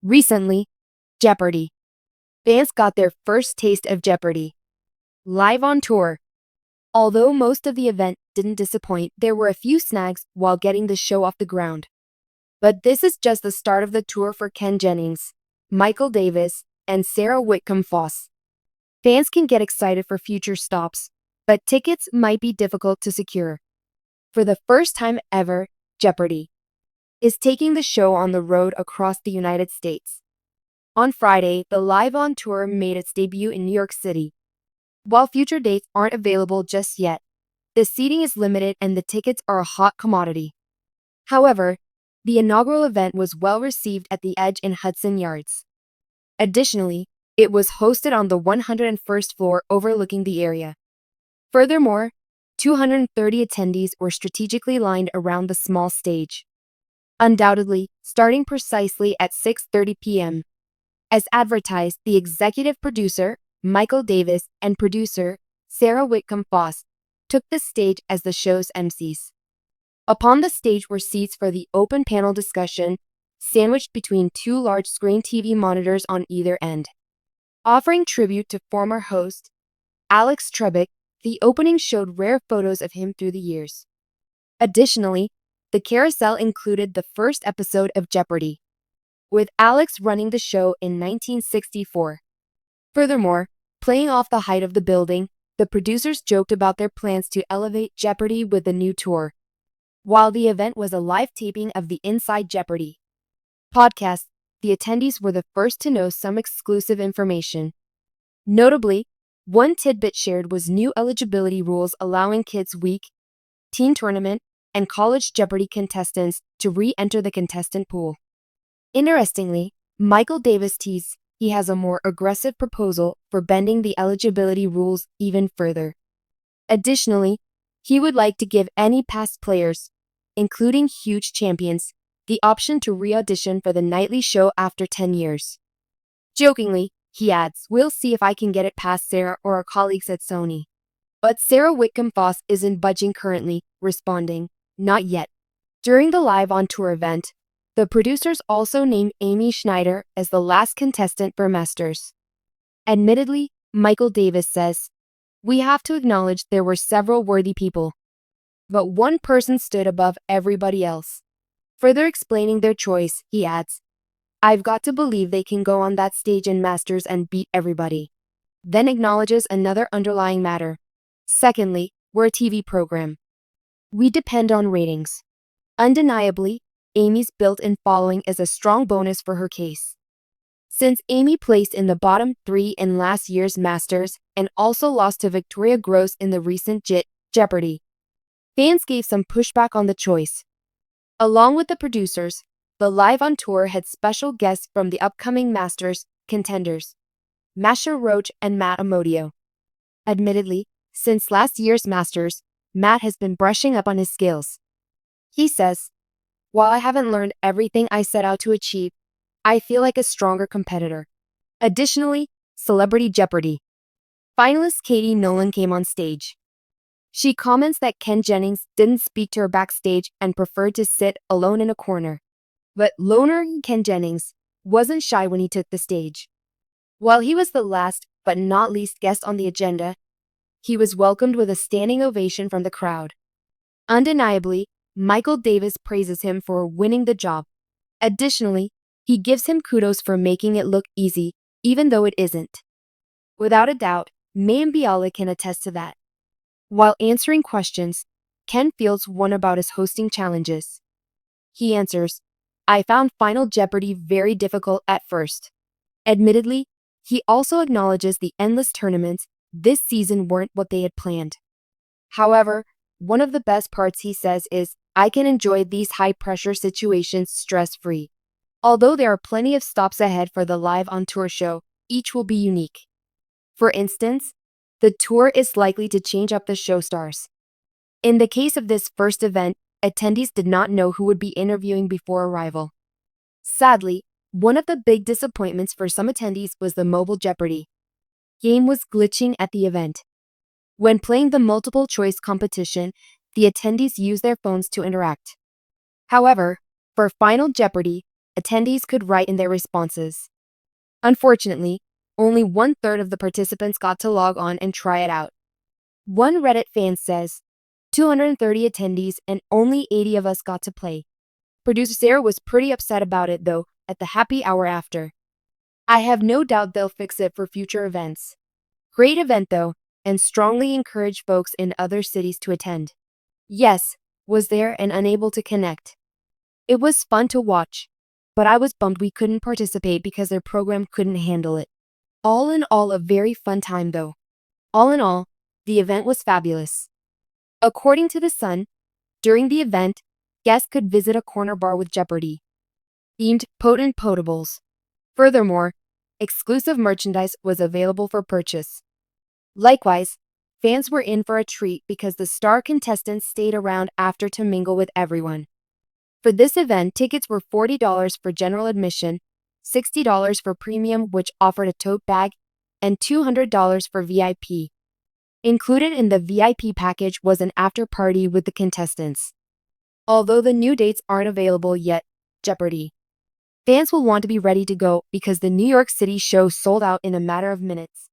Recently, Jeopardy! Fans got their first taste of Jeopardy! Live on tour. Although most of the event didn't disappoint, there were a few snags while getting the show off the ground. But this is just the start of the tour for Ken Jennings, Michael Davis, and Sarah Whitcomb-Foss. Fans can get excited for future stops, but tickets might be difficult to secure. For the first time ever, Jeopardy! Is taking the show on the road across the United States. On Friday, the Live on Tour made its debut in New York City. While future dates aren't available just yet, the seating is limited and the tickets are a hot commodity. However, the inaugural event was well received at the Edge in Hudson Yards. Additionally, it was hosted on the 101st floor overlooking the area. Furthermore, 230 attendees were strategically lined around the small stage. Undoubtedly, starting precisely at 6:30 p.m. As advertised, the executive producer, Michael Davis, and producer, Sarah Whitcomb-Foss, took the stage as the show's MCs. Upon the stage were seats for the open panel discussion, sandwiched between two large-screen TV monitors on either end. Offering tribute to former host Alex Trebek, the opening showed rare photos of him through the years. Additionally, the carousel included the first episode of Jeopardy! With Alex running the show in 1964. Furthermore, playing off the height of the building, the producers joked about their plans to elevate Jeopardy! With the new tour. While the event was a live taping of the Inside Jeopardy! Podcast, the attendees were the first to know some exclusive information. Notably, one tidbit shared was new eligibility rules allowing Kids Week, Teen Tournament, and College Jeopardy! Contestants to re-enter the contestant pool. Interestingly, Michael Davis teased he has a more aggressive proposal for bending the eligibility rules even further. Additionally, he would like to give any past players, including huge champions, the option to re-audition for the nightly show after 10 years. Jokingly, he adds, "We'll see if I can get it past Sarah or our colleagues at Sony." But Sarah Whitcomb-Foss isn't budging currently, responding, "Not yet." During the Live on Tour event, the producers also named Amy Schneider as the last contestant for Masters. Admittedly, Michael Davis says, "We have to acknowledge there were several worthy people. But one person stood above everybody else." Further explaining their choice, he adds, "I've got to believe they can go on that stage in Masters and beat everybody." Then acknowledges another underlying matter. "Secondly, we're a TV program. We depend on ratings." Undeniably, Amy's built-in following is a strong bonus for her case. Since Amy placed in the bottom 3 in last year's Masters and also lost to Victoria Gross in the recent Jeopardy! Fans gave some pushback on the choice. Along with the producers, the Live on Tour had special guests from the upcoming Masters contenders, Masha Roach and Matt Amodio. Admittedly, since last year's Masters, Matt has been brushing up on his skills. He says, "While I haven't learned everything I set out to achieve, I feel like a stronger competitor." Additionally, Celebrity Jeopardy! Finalist Katie Nolan came on stage. She comments that Ken Jennings didn't speak to her backstage and preferred to sit alone in a corner. But loner Ken Jennings wasn't shy when he took the stage. While he was the last but not least guest on the agenda, he was welcomed with a standing ovation from the crowd. Undeniably, Michael Davis praises him for winning the job. Additionally, he gives him kudos for making it look easy, even though it isn't. Without a doubt, Mayim Bialik can attest to that. While answering questions, Ken fields one about his hosting challenges. He answers, "I found Final Jeopardy! Very difficult at first." Admittedly, he also acknowledges the endless tournaments this season weren't what they had planned. However, one of the best parts, he says, is, "I can enjoy these high-pressure situations stress-free." Although there are plenty of stops ahead for the Live on Tour show, each will be unique. For instance, the tour is likely to change up the show stars. In the case of this first event, attendees did not know who would be interviewing before arrival. Sadly, one of the big disappointments for some attendees was the mobile Jeopardy! Game was glitching at the event. When playing the multiple choice competition, the attendees used their phones to interact. However, for Final Jeopardy!, attendees could write in their responses. Unfortunately, only 1/3 of the participants got to log on and try it out. One Reddit fan says, 230 attendees and only 80 of us got to play. Producer Sarah was pretty upset about it though, at the happy hour after. I have no doubt they'll fix it for future events. Great event though, and strongly encourage folks in other cities to attend. Yes, was there and unable to connect. It was fun to watch, but I was bummed we couldn't participate because their program couldn't handle it. All in all, a very fun time though. All in all, the event was fabulous. According to The Sun, during the event, guests could visit a corner bar with Jeopardy! Themed potent potables. Furthermore, exclusive merchandise was available for purchase. Likewise, fans were in for a treat because the star contestants stayed around after to mingle with everyone. For this event, tickets were $40 for general admission, $60 for premium, which offered a tote bag, and $200 for VIP. Included in the VIP package was an after party with the contestants. Although the new dates aren't available yet, Jeopardy! Fans will want to be ready to go because the New York City show sold out in a matter of minutes.